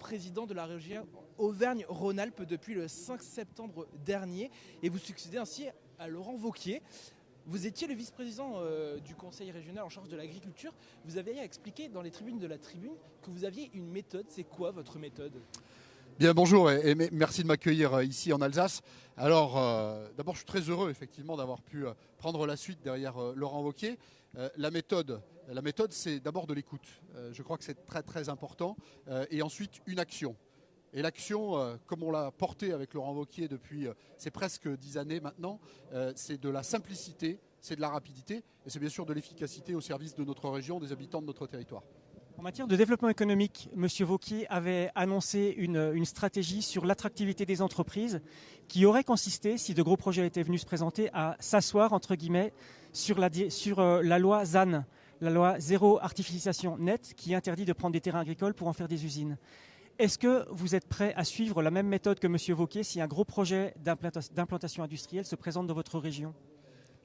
vice-président de la région Auvergne-Rhône-Alpes depuis le 5 septembre dernier et vous succédez ainsi à Laurent Wauquiez. Vous étiez le vice-président du conseil régional en charge de l'agriculture. Vous avez expliqué dans les tribunes de la tribune que vous aviez une méthode. C'est quoi votre méthode ? Bien, bonjour et merci de m'accueillir ici en Alsace. Alors, d'abord, je suis très heureux effectivement d'avoir pu prendre la suite derrière Laurent Wauquiez. La méthode, c'est d'abord de l'écoute. Je crois que c'est très très important. Et ensuite, une action. Et l'action, comme on l'a portée avec Laurent Wauquiez depuis, c'est presque 10 années maintenant, c'est de la simplicité, c'est de la rapidité et c'est bien sûr de l'efficacité au service de notre région, des habitants de notre territoire. En matière de développement économique, M. Wauquiez avait annoncé une stratégie sur l'attractivité des entreprises qui aurait consisté, si de gros projets étaient venus se présenter, à s'asseoir, entre guillemets, sur la loi ZAN, la loi zéro artificialisation nette, qui interdit de prendre des terrains agricoles pour en faire des usines. Est-ce que vous êtes prêt à suivre la même méthode que M. Wauquiez si un gros projet d'implantation industrielle se présente dans votre région ?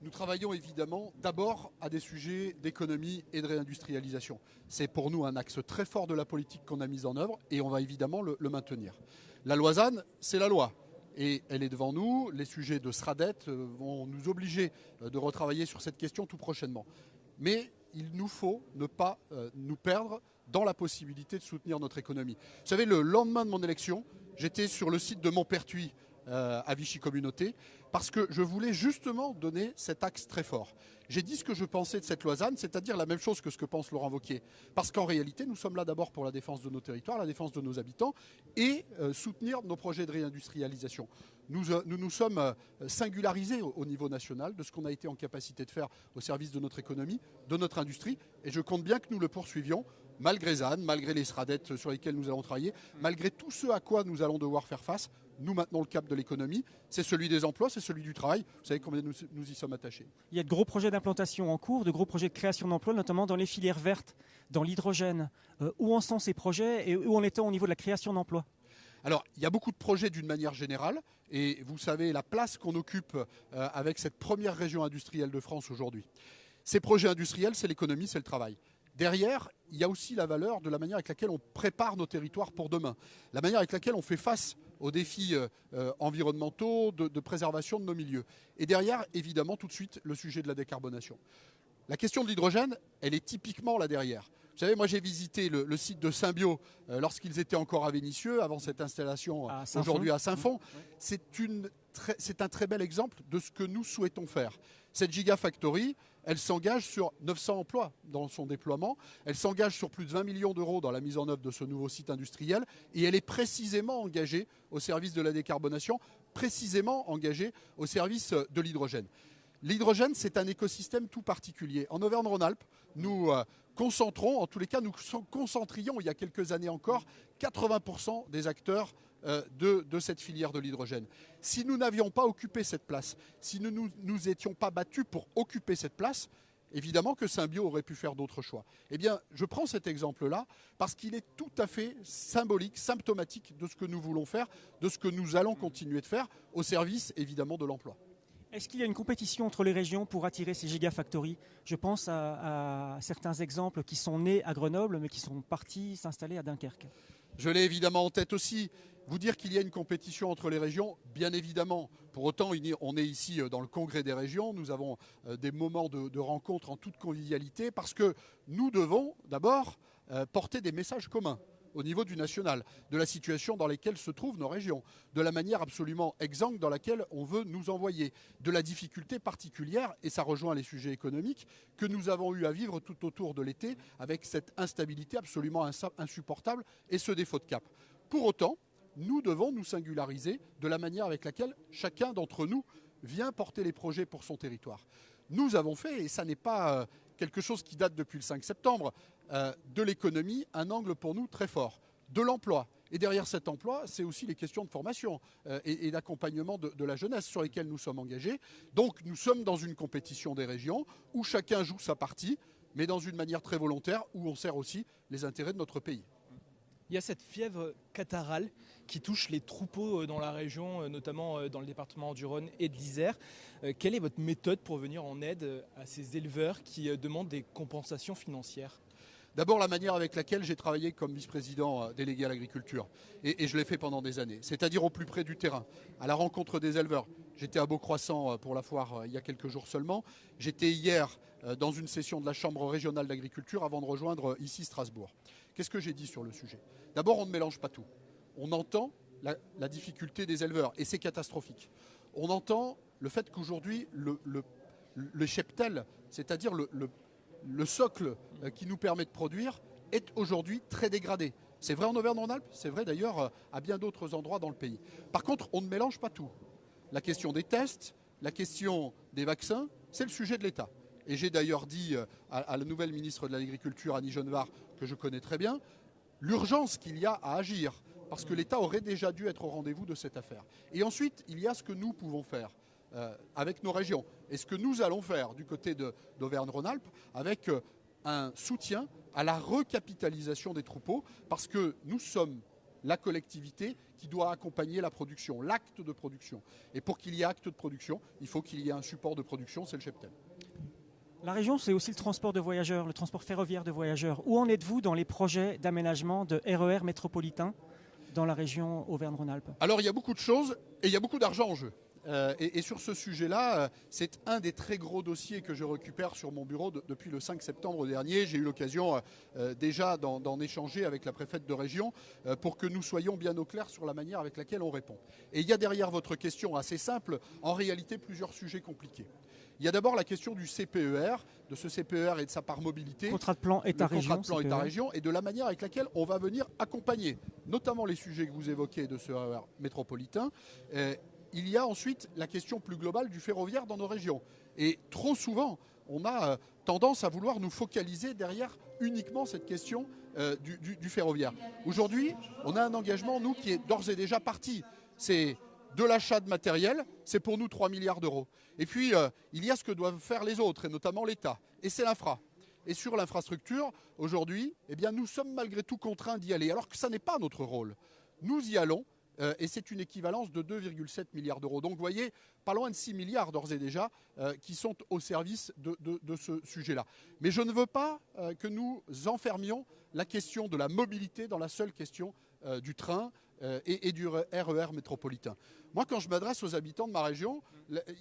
Nous travaillons évidemment d'abord à des sujets d'économie et de réindustrialisation. C'est pour nous un axe très fort de la politique qu'on a mise en œuvre et on va évidemment le maintenir. La loi ZAN, c'est la loi et elle est devant nous. Les sujets de SRADET vont nous obliger de retravailler sur cette question tout prochainement. Mais il nous faut ne pas nous perdre dans la possibilité de soutenir notre économie. Vous savez, le lendemain de mon élection, j'étais sur le site de Montpertuis à Vichy Communauté, parce que je voulais justement donner cet axe très fort. J'ai dit ce que je pensais de cette loi ZAN, c'est-à-dire la même chose que ce que pense Laurent Wauquiez. Parce qu'en réalité, nous sommes là d'abord pour la défense de nos territoires, la défense de nos habitants et soutenir nos projets de réindustrialisation. Nous sommes singularisés au niveau national de ce qu'on a été en capacité de faire au service de notre économie, de notre industrie, et je compte bien que nous le poursuivions, malgré ZAN, malgré les SRADET sur lesquels nous allons travailler, malgré tout ce à quoi nous allons devoir faire face. Nous maintenons le cap de l'économie, c'est celui des emplois, c'est celui du travail. Vous savez combien nous y sommes attachés. Il y a de gros projets d'implantation en cours, de gros projets de création d'emplois, notamment dans les filières vertes, dans l'hydrogène. Où en sont ces projets et où en est-on au niveau de la création d'emplois ? Alors, il y a beaucoup de projets d'une manière générale et vous savez la place qu'on occupe avec cette première région industrielle de France aujourd'hui. Ces projets industriels, c'est l'économie, c'est le travail. Derrière, il y a aussi la valeur de la manière avec laquelle on prépare nos territoires pour demain, la manière avec laquelle on fait face aux défis environnementaux, de préservation de nos milieux. Et derrière, évidemment, tout de suite, le sujet de la décarbonation. La question de l'hydrogène, elle est typiquement là derrière. Vous savez, moi j'ai visité le site de Symbio lorsqu'ils étaient encore à Vénissieux, avant cette installation aujourd'hui à Saint-Fond. C'est un très bel exemple de ce que nous souhaitons faire. Cette Gigafactory, elle s'engage sur 900 emplois dans son déploiement, elle s'engage sur plus de 20 millions d'euros dans la mise en œuvre de ce nouveau site industriel et elle est précisément engagée au service de la décarbonation, précisément engagée au service de l'hydrogène. L'hydrogène, c'est un écosystème tout particulier. En Auvergne-Rhône-Alpes, nous concentrons, en tous les cas, nous concentrions il y a quelques années encore 80% des acteurs de cette filière de l'hydrogène. Si nous n'avions pas occupé cette place, si nous nous étions pas battus pour occuper cette place, évidemment que Symbio aurait pu faire d'autres choix. Eh bien, je prends cet exemple-là parce qu'il est tout à fait symbolique, symptomatique de ce que nous voulons faire, de ce que nous allons continuer de faire au service, évidemment, de l'emploi. Est-ce qu'il y a une compétition entre les régions pour attirer ces gigafactories ? Je pense à certains exemples qui sont nés à Grenoble, mais qui sont partis s'installer à Dunkerque. Je l'ai évidemment en tête aussi. Vous dire qu'il y a une compétition entre les régions, bien évidemment. Pour autant, on est ici dans le congrès des régions. Nous avons des moments de rencontre en toute convivialité parce que nous devons d'abord porter des messages communs au niveau du national, de la situation dans laquelle se trouvent nos régions, de la manière absolument exsangue dans laquelle on veut nous envoyer, de la difficulté particulière, et ça rejoint les sujets économiques, que nous avons eu à vivre tout autour de l'été avec cette instabilité absolument insupportable et ce défaut de cap. Pour autant, nous devons nous singulariser de la manière avec laquelle chacun d'entre nous vient porter les projets pour son territoire. Nous avons fait, et ça n'est pas quelque chose qui date depuis le 5 septembre, de l'économie, un angle pour nous très fort, de l'emploi. Et derrière cet emploi, c'est aussi les questions de formation et d'accompagnement de la jeunesse sur lesquelles nous sommes engagés. Donc nous sommes dans une compétition des régions où chacun joue sa partie, mais dans une manière très volontaire où on sert aussi les intérêts de notre pays. Il y a cette fièvre catarrhale qui touche les troupeaux dans la région, notamment dans le département du Rhône et de l'Isère. Quelle est votre méthode pour venir en aide à ces éleveurs qui demandent des compensations financières ? D'abord, la manière avec laquelle j'ai travaillé comme vice-président délégué à l'agriculture. Et je l'ai fait pendant des années. C'est-à-dire au plus près du terrain, à la rencontre des éleveurs. J'étais à Beaucroissant pour la foire il y a quelques jours seulement. J'étais hier dans une session de la Chambre régionale d'agriculture avant de rejoindre ici Strasbourg. Qu'est-ce que j'ai dit sur le sujet? D'abord, on ne mélange pas tout. On entend la difficulté des éleveurs et c'est catastrophique. On entend le fait qu'aujourd'hui, le cheptel, c'est-à-dire le socle qui nous permet de produire, est aujourd'hui très dégradé. C'est vrai en Auvergne-Rhône-Alpes, c'est vrai d'ailleurs à bien d'autres endroits dans le pays. Par contre, on ne mélange pas tout. La question des tests, la question des vaccins, c'est le sujet de l'État. Et j'ai d'ailleurs dit à la nouvelle ministre de l'Agriculture, Annie Genevard, que je connais très bien, l'urgence qu'il y a à agir, parce que l'État aurait déjà dû être au rendez-vous de cette affaire. Et ensuite, il y a ce que nous pouvons faire avec nos régions. Et ce que nous allons faire du côté d'Auvergne-Rhône-Alpes avec un soutien à la recapitalisation des troupeaux, parce que nous sommes la collectivité qui doit accompagner la production, l'acte de production. Et pour qu'il y ait acte de production, il faut qu'il y ait un support de production, c'est le cheptel. La région, c'est aussi le transport de voyageurs, le transport ferroviaire de voyageurs. Où en êtes-vous dans les projets d'aménagement de RER métropolitain dans la région Auvergne-Rhône-Alpes? Alors il y a beaucoup de choses et il y a beaucoup d'argent en jeu. Et sur ce sujet-là, c'est un des très gros dossiers que je récupère sur mon bureau depuis le 5 septembre dernier. J'ai eu l'occasion déjà d'en échanger avec la préfète de région pour que nous soyons bien au clair sur la manière avec laquelle on répond. Et il y a derrière votre question assez simple, en réalité, plusieurs sujets compliqués. Il y a d'abord la question du CPER, de ce CPER et de sa part mobilité. Contrat de plan État-région. Contrat de plan État-région et de la manière avec laquelle on va venir accompagner, notamment les sujets que vous évoquez de ce RER métropolitain. Il y a ensuite la question plus globale du ferroviaire dans nos régions. Et trop souvent, on a tendance à vouloir nous focaliser derrière uniquement cette question du ferroviaire. Aujourd'hui, on a un engagement, nous, qui est d'ores et déjà parti. C'est de l'achat de matériel, c'est pour nous 3 milliards d'euros. Et puis, il y a ce que doivent faire les autres, et notamment l'État. Et c'est l'infra. Et sur l'infrastructure, aujourd'hui, eh bien, nous sommes malgré tout contraints d'y aller, alors que ça n'est pas notre rôle. Nous y allons. Et c'est une équivalence de 2,7 milliards d'euros. Donc vous voyez, pas loin de 6 milliards d'ores et déjà qui sont au service de ce sujet-là. Mais je ne veux pas que nous enfermions la question de la mobilité dans la seule question du train et du RER métropolitain. Moi, quand je m'adresse aux habitants de ma région,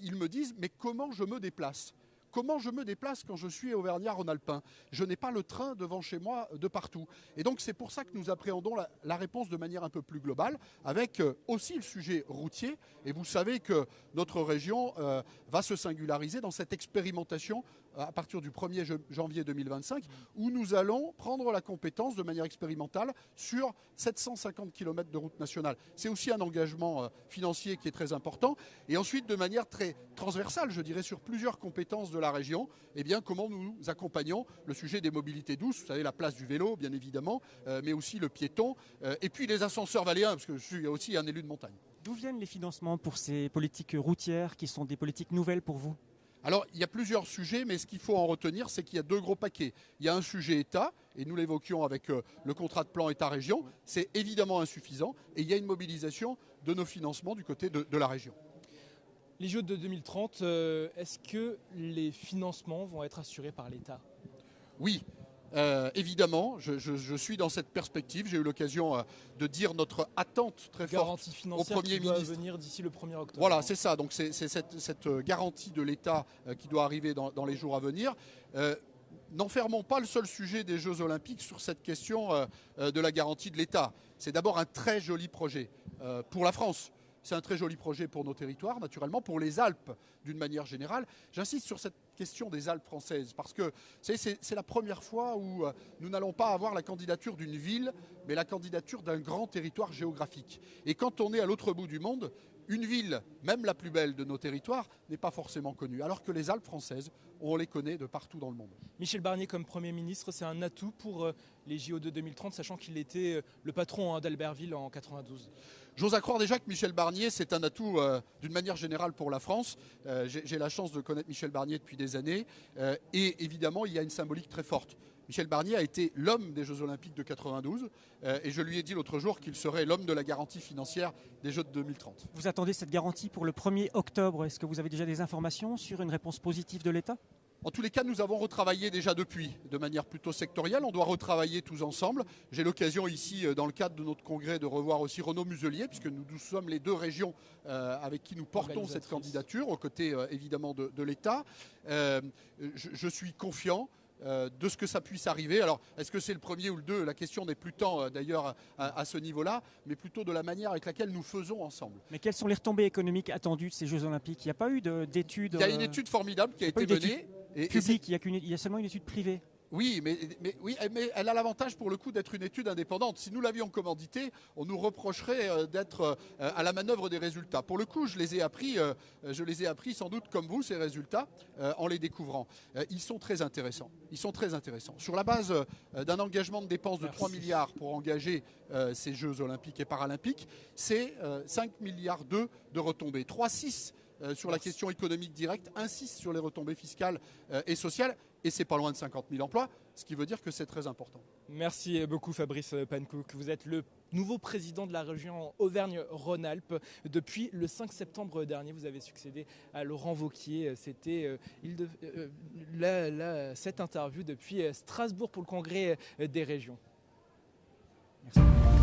ils me disent « mais comment je me déplace ?» Comment je me déplace quand je suis auvergnat-rhône-alpin? Je n'ai pas le train devant chez moi de partout. Et donc c'est pour ça que nous appréhendons la réponse de manière un peu plus globale, avec aussi le sujet routier. Et vous savez que notre région va se singulariser dans cette expérimentation à partir du 1er janvier 2025, où nous allons prendre la compétence de manière expérimentale sur 750 km de route nationale. C'est aussi un engagement financier qui est très important. Et ensuite, de manière très transversale, je dirais, sur plusieurs compétences de la région, eh bien, comment nous accompagnons le sujet des mobilités douces, vous savez, la place du vélo, bien évidemment, mais aussi le piéton, et puis les ascenseurs valléens, parce que je suis aussi un élu de montagne. D'où viennent les financements pour ces politiques routières qui sont des politiques nouvelles pour vous? Alors, il y a plusieurs sujets, mais ce qu'il faut en retenir, c'est qu'il y a deux gros paquets. Il y a un sujet État, et nous l'évoquions avec le contrat de plan État-région, c'est évidemment insuffisant, et il y a une mobilisation de nos financements du côté de la région. Les JO de 2030, est-ce que les financements vont être assurés par l'État? Oui. Évidemment, je suis dans cette perspective. J'ai eu l'occasion de dire notre attente très forte au Premier ministre. Doit venir d'ici le 1er octobre. Voilà, c'est ça. Donc c'est cette garantie de l'État qui doit arriver dans les jours à venir. N'enfermons pas le seul sujet des Jeux Olympiques sur cette question de la garantie de l'État. C'est d'abord un très joli projet pour la France. C'est un très joli projet pour nos territoires, naturellement, pour les Alpes d'une manière générale. J'insiste sur cette question des Alpes françaises, parce que c'est la première fois où nous n'allons pas avoir la candidature d'une ville, mais la candidature d'un grand territoire géographique. Et quand on est à l'autre bout du monde, une ville, même la plus belle de nos territoires, n'est pas forcément connue, alors que les Alpes françaises, on les connaît de partout dans le monde. Michel Barnier comme Premier ministre, c'est un atout pour les JO de 2030, sachant qu'il était le patron d'Albertville en 92. J'ose croire déjà que Michel Barnier, c'est un atout d'une manière générale pour la France. J'ai la chance de connaître Michel Barnier depuis des années. Et évidemment, il y a une symbolique très forte. Michel Barnier a été l'homme des Jeux Olympiques de 92. Et je lui ai dit l'autre jour qu'il serait l'homme de la garantie financière des Jeux de 2030. Vous attendez cette garantie pour le 1er octobre. Est-ce que vous avez déjà des informations sur une réponse positive de l'État ? En tous les cas, nous avons retravaillé déjà depuis, de manière plutôt sectorielle. On doit retravailler tous ensemble. J'ai l'occasion ici, dans le cadre de notre congrès, de revoir aussi Renaud Muselier, puisque nous sommes les deux régions avec qui nous portons cette candidature, aux côtés évidemment de l'État. Je suis confiant de ce que ça puisse arriver. Alors, est-ce que c'est le premier ou le deux? La question n'est plus tant d'ailleurs à ce niveau-là, mais plutôt de la manière avec laquelle nous faisons ensemble. Mais quelles sont les retombées économiques attendues de ces Jeux Olympiques? Il n'y a pas eu d'études. Il y a une étude formidable qui a été menée. Publique, il y a seulement une étude privée. Oui, mais elle a l'avantage pour le coup d'être une étude indépendante. Si nous l'avions commanditée, on nous reprocherait d'être à la manœuvre des résultats. Pour le coup, je les ai appris sans doute comme vous, ces résultats, en les découvrant. Ils sont très intéressants. Sur la base d'un engagement de dépenses de 3 milliards pour engager ces Jeux olympiques et paralympiques, c'est 5 milliards de retombées. 3,6 sur la question économique directe, 1,6 sur les retombées fiscales et sociales. Et c'est pas loin de 50 000 emplois, ce qui veut dire que c'est très important. Merci beaucoup Fabrice Pankouk. Vous êtes le nouveau président de la région Auvergne-Rhône-Alpes. Depuis le 5 septembre dernier, vous avez succédé à Laurent Wauquiez. C'était cette interview depuis Strasbourg pour le congrès des régions. Merci.